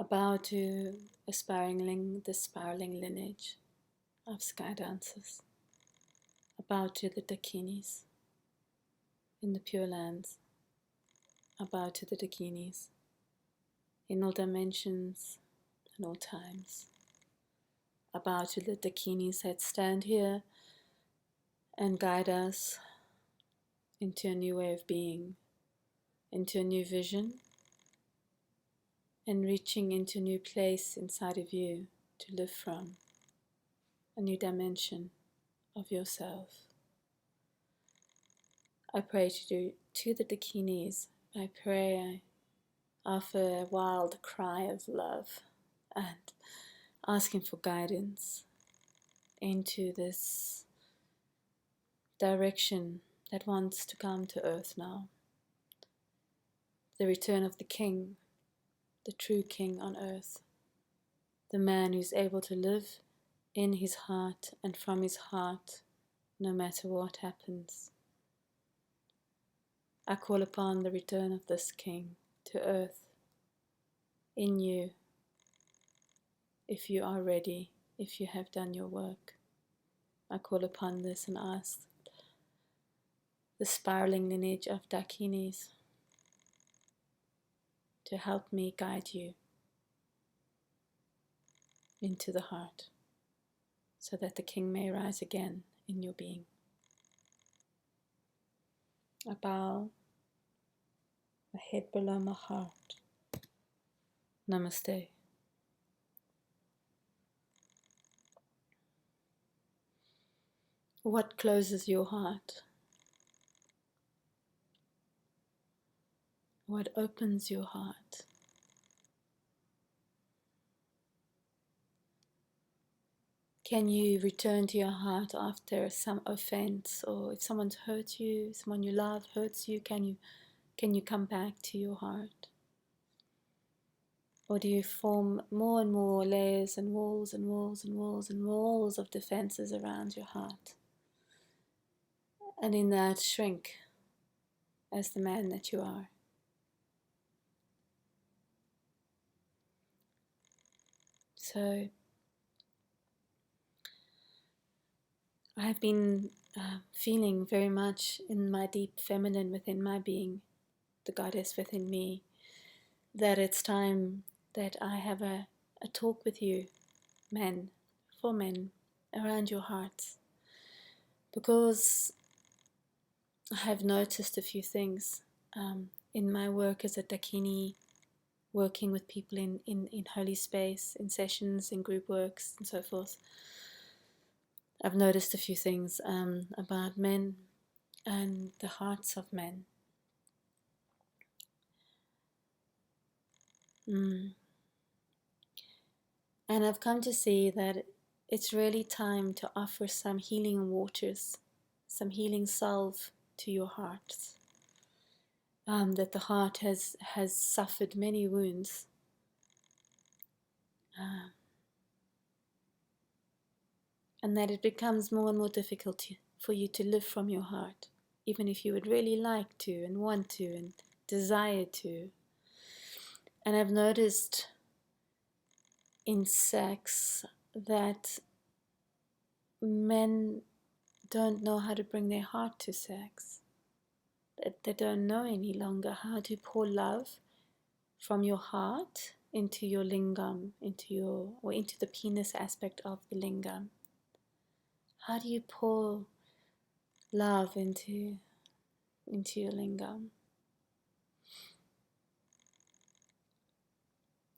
I bow to the spiraling lineage of sky dancers. I bow to the dakinis in the Pure Lands. I bow to the dakinis in all dimensions and all times. I bow to the dakinis that stand here and guide us into a new way of being, into a new vision, and reaching into a new place inside of you to live from, a new dimension of yourself. I pray to the dakinis. I pray, I offer a wild cry of love and asking for guidance into this direction that wants to come to earth now. The return of the king, the true king on earth, the man who's able to live in his heart and from his heart no matter what happens. I call upon the return of this king to earth in you, if you are ready, if you have done your work. I call upon this and ask the spiraling lineage of dakinis to help me guide you into the heart, so that the king may rise again in your being. I bow my head below my heart. Namaste. What closes your heart? What opens your heart? Can you return to your heart after some offense, or if someone's hurt you, someone you love hurts you, can you come back to your heart? Or do you form more and more layers and walls and walls and walls and walls of defenses around your heart? And in that shrink as the man that you are. So I've been feeling very much in my deep feminine within my being, the goddess within me, that it's time that I have a talk with you, men, for men, around your hearts. Because I have noticed a few things in my work as a dakini, working with people in holy space, in sessions, in group works, and so forth. I've noticed a few things about men and the hearts of men. And I've come to see that it's really time to offer some healing waters, some healing salve to your hearts. That the heart has suffered many wounds. And that it becomes more and more difficult for you to live from your heart, even if you would really like to and want to and desire to. And I've noticed in sex that men don't know how to bring their heart to sex. That they don't know any longer how to pour love from your heart into your lingam, into the penis aspect of the lingam. How do you pour love into your lingam?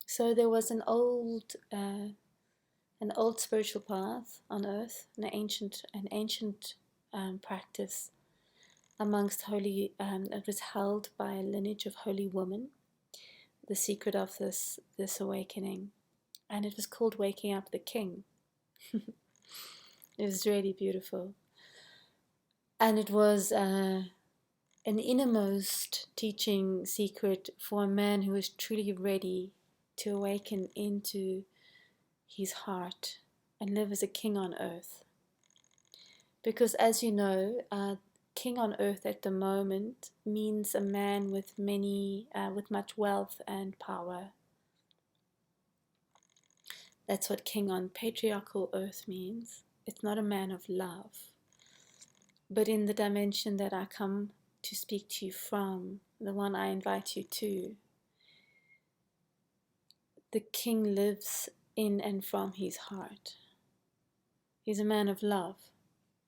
So there was an old spiritual path on earth, an ancient practice amongst holy. It was held by a lineage of holy women. The secret of this awakening, and it was called waking up the king. It was really beautiful, and it was an innermost teaching secret for a man who was truly ready to awaken into his heart and live as a king on earth. Because as you know, king on earth at the moment means a man with much wealth and power. That's what king on patriarchal earth means. It's not a man of love. But in the dimension that I come to speak to you from, the one I invite you to, the king lives in and from his heart. He's a man of love.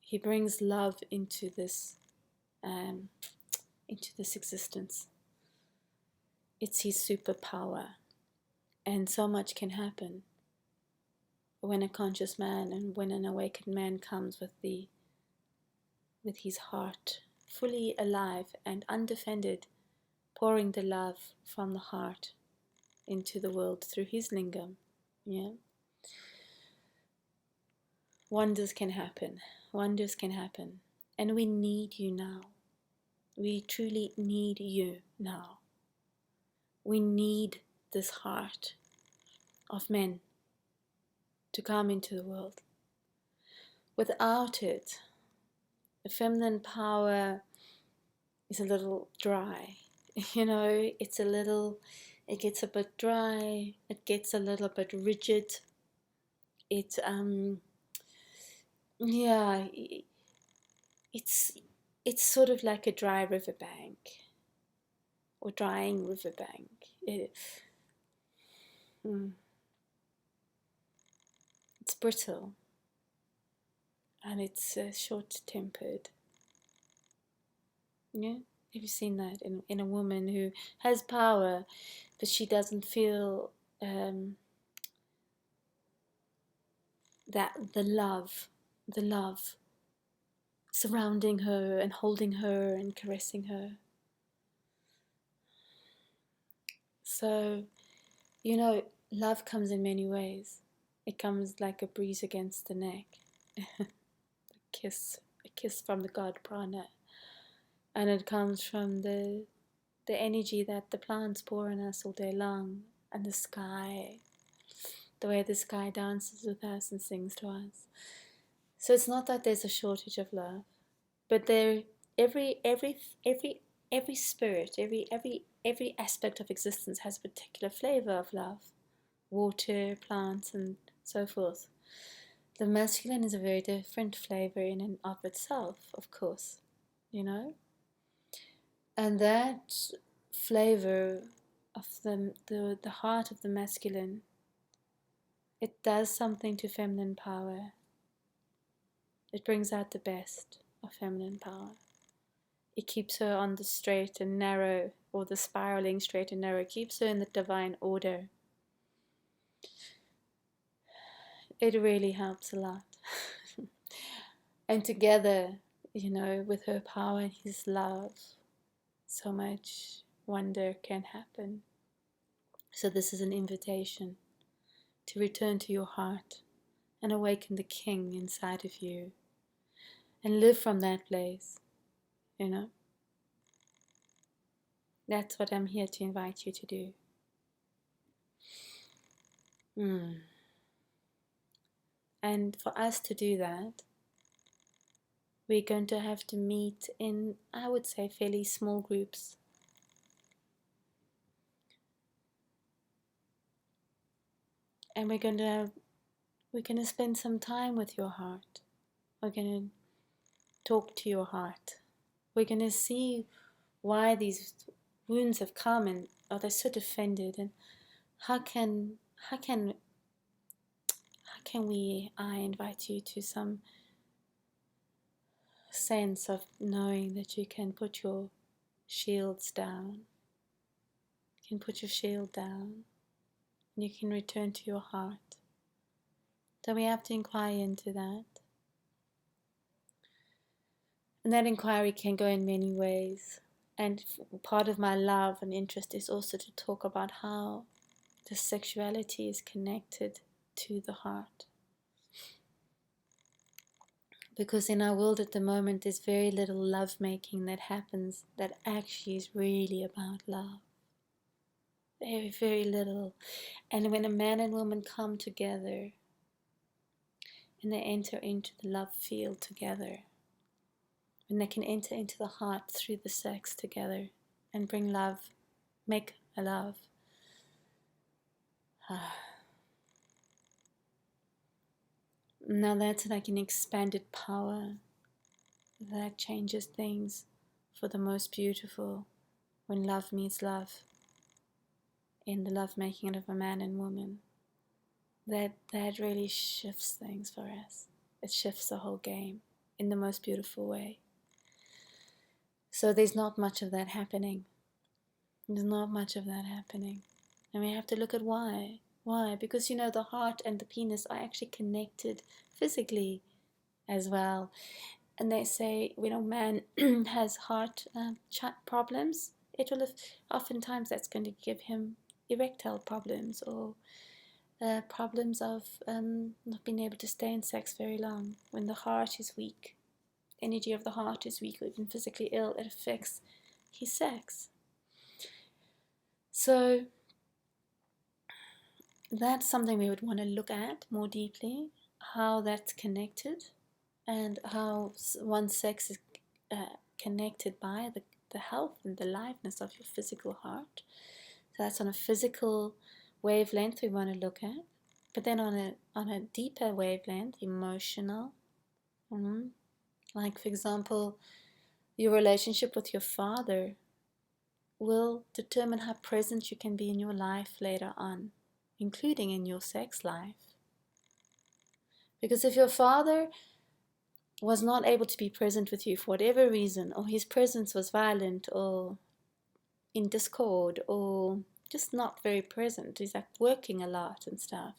He brings love into this existence. It's his superpower. And so much can happen when a conscious man and when an awakened man comes with his heart fully alive and undefended, pouring the love from the heart into the world through his lingam. Yeah. Wonders can happen. Wonders can happen. And we need you now. We truly need you now. We need this heart of men to come into the world. Without it, the feminine power is a little dry. It gets a bit dry, it gets a little bit rigid. Yeah, it's sort of like a dry riverbank or drying riverbank. It's brittle and it's short-tempered. Yeah, have you seen that in a woman who has power, but she doesn't feel that the love surrounding her and holding her and caressing her. So, love comes in many ways. It comes like a breeze against the neck, a kiss from the god prana, and it comes from the energy that the plants pour on us all day long, and the sky, the way the sky dances with us and sings to us. So it's not that there's a shortage of love, but every spirit, every aspect of existence has a particular flavor of love. Water, plants, and so forth. The masculine is a very different flavor in and of itself, of course, and that flavor of the heart of the masculine, it does something to feminine power. It brings out the best of feminine power. It keeps her on the straight and narrow, or the spiraling straight and narrow. It keeps her in the divine order. It really helps a lot. And together, with her power and his love, so much wonder can happen. So this is an invitation to return to your heart and awaken the king inside of you and live from that place. That's what I'm here to invite you to do. And for us to do that, we're going to have to meet in, I would say, fairly small groups. And we're going to spend some time with your heart. We're going to talk to your heart. We're going to see why these wounds have come and are they so defended, and how can I invite you to some sense of knowing that you can put your shields down. You can put your shield down and you can return to your heart. So we have to inquire into that. And that inquiry can go in many ways. And part of my love and interest is also to talk about how the sexuality is connected to the heart. Because in our world at the moment, there's very little lovemaking that happens that actually is really about love. Very, very little. And when a man and woman come together and they enter into the love field together, when they can enter into the heart through the sex together and bring love, make a love, Now that's like an expanded power that changes things for the most beautiful when love meets love in the love making of a man and woman. That really shifts things for us. It shifts the whole game in the most beautiful way. So there's not much of that happening. There's not much of that happening. And we have to look at why. Why? Because the heart and the penis are actually connected physically as well. And they say when a man has heart problems, it will oftentimes that's going to give him erectile problems or problems of not being able to stay in sex very long. When the heart is weak, energy of the heart is weak or even physically ill, it affects his sex. So that's something we would want to look at more deeply, how that's connected and how one's sex is connected by the health and the liveness of your physical heart. So that's on a physical wavelength we want to look at. But then on a deeper wavelength, emotional, like for example, your relationship with your father will determine how present you can be in your life later on, including in your sex life. Because if your father was not able to be present with you for whatever reason, or his presence was violent or in discord or just not very present, he's like working a lot and stuff,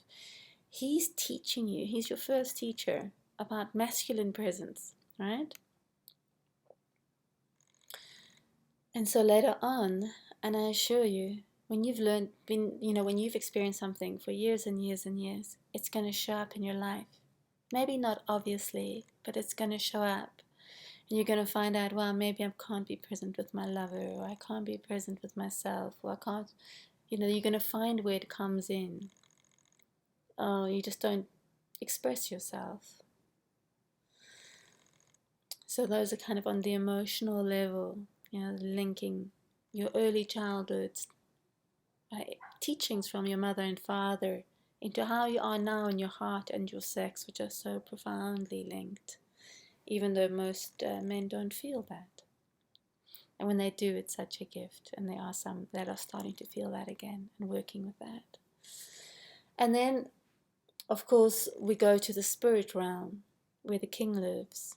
he's teaching you, he's your first teacher about masculine presence, right? And so later on, and I assure you, when you've when you've experienced something for years and years and years, it's going to show up in your life. Maybe not obviously, but it's going to show up. And you're going to find out, well, maybe I can't be present with my lover, or I can't be present with myself, or I can't, you're going to find where it comes in. Oh, you just don't express yourself. So those are kind of on the emotional level, linking your early childhood teachings from your mother and father into how you are now in your heart and your sex, which are so profoundly linked, even though most men don't feel that. And when they do, it's such a gift, and there are some that are starting to feel that again and working with that. And then, of course, we go to the spirit realm where the king lives.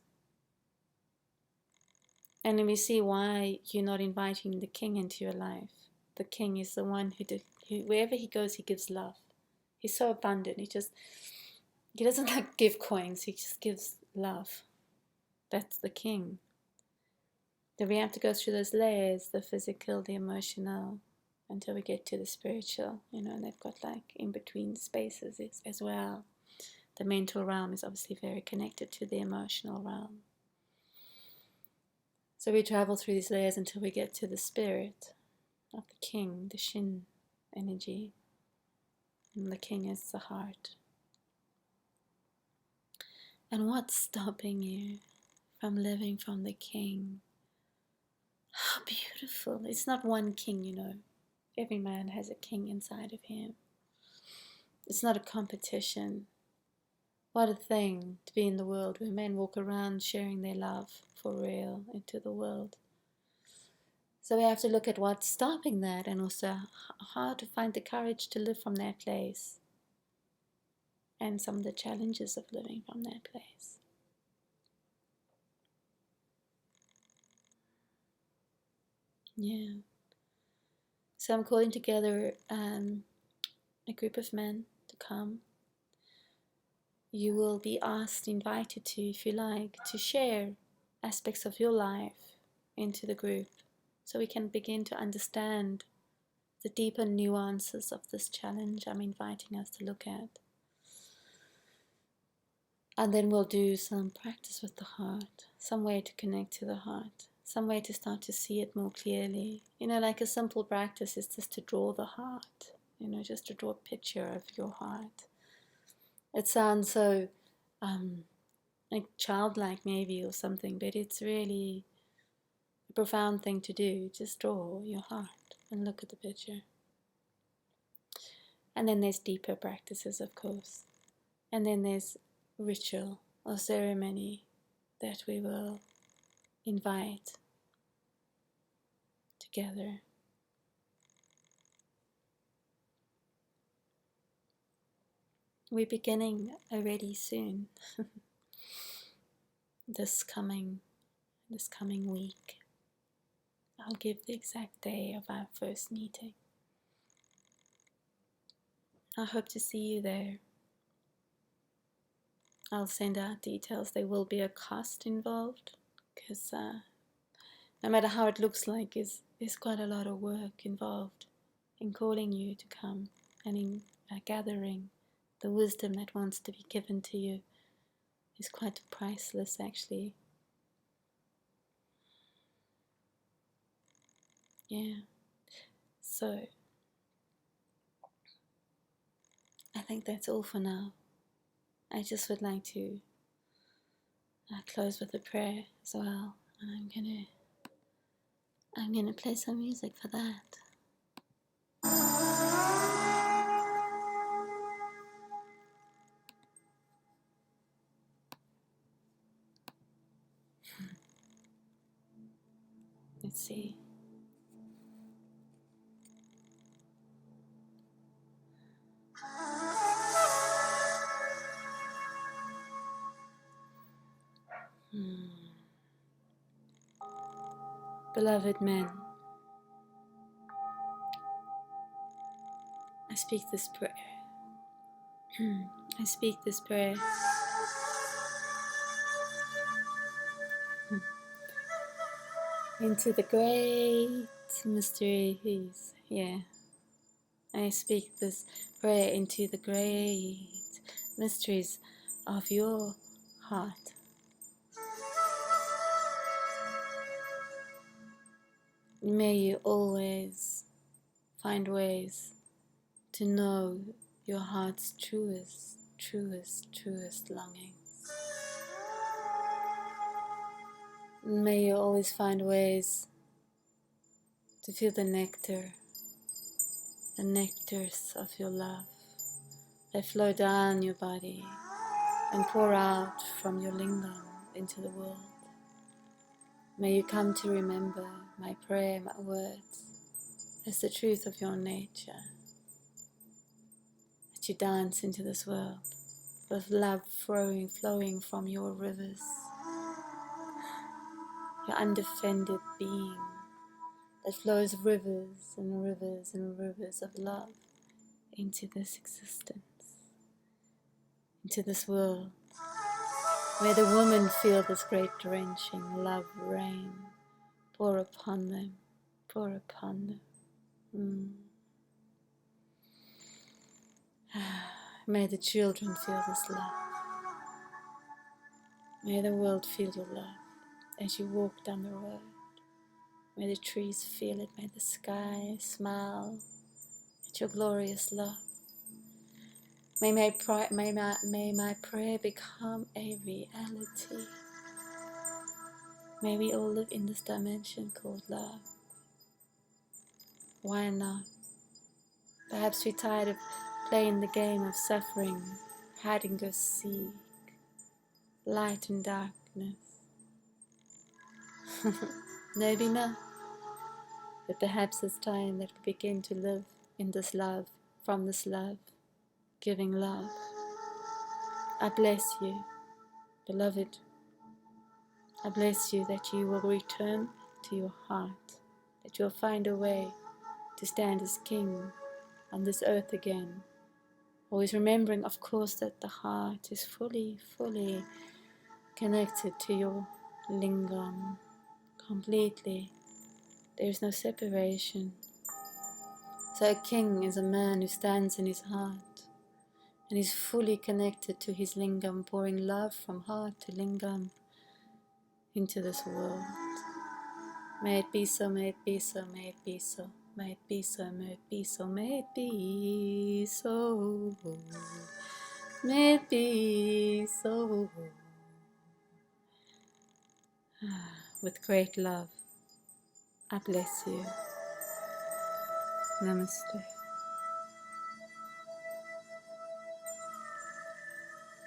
And then we see why you're not inviting the king into your life. The king is the one who wherever he goes, he gives love. He's so abundant. He doesn't like give coins. He just gives love. That's the king. Then we have to go through those layers, the physical, the emotional, until we get to the spiritual, and they've got like in between spaces as well. The mental realm is obviously very connected to the emotional realm. So we travel through these layers until we get to the spirit of the king, the Shin energy. And the king is the heart. And what's stopping you from living from the king? How beautiful. It's not one king, Every man has a king inside of him. It's not a competition. What a thing to be in the world where men walk around sharing their love for real into the world. So we have to look at what's stopping that, and also how to find the courage to live from that place, and some of the challenges of living from that place. Yeah. So I'm calling together a group of men to come. You will be asked, invited to, if you like, to share aspects of your life into the group, so we can begin to understand the deeper nuances of this challenge I'm inviting us to look at. And then we'll do some practice with the heart, some way to connect to the heart, some way to start to see it more clearly. Like a simple practice is just to draw the heart, just to draw a picture of your heart. It sounds so like childlike maybe or something, but it's really a profound thing to do. Just draw your heart and look at the picture. And then there's deeper practices, of course. And then there's ritual or ceremony that we will invite together. We're beginning already soon, this coming week. I'll give the exact day of our first meeting. I hope to see you there. I'll send out details. There will be a cost involved because no matter how it looks like, there's quite a lot of work involved in calling you to come and in gathering the wisdom that wants to be given to you is quite priceless, actually. Yeah. So I think that's all for now. I just would like to close with a prayer as well, and I'm gonna play some music for that. Let's see. Beloved men, I speak this prayer. I speak this prayer into the great mysteries. Yeah. I speak this prayer into the great mysteries of your heart. May you always find ways to know your heart's truest longings. May you always find ways to feel the nectars of your love that flow down your body and pour out from your lingam into the world. May you come to remember my prayer, my words, as the truth of your nature, that you dance into this world with love flowing from your rivers, your undefended being that flows rivers and rivers and rivers of love into this existence, into this world, where the women feel this great drenching love rain pour upon them, pour upon them. May the children feel this love. May the world feel your love as you walk down the road. May the trees feel it. May the sky smile at your glorious love. May my prayer become a reality. May we all live in this dimension called love. Why not? Perhaps we're tired of playing the game of suffering, hide and go seek, light and darkness. Maybe not. But perhaps it's time that we begin to live in this love, from this love, giving love. I bless you, beloved. I bless you that you will return to your heart, that you'll find a way to stand as king on this earth again. Always remembering, of course, that the heart is fully connected to your lingam, completely. There is no separation. So a king is a man who stands in his heart and is fully connected to his lingam, pouring love from heart to lingam into this world. May it be so, may it be so, may it be so, may it be so, may it be so, may it be so, may it be so. With great love, I bless you. Namaste.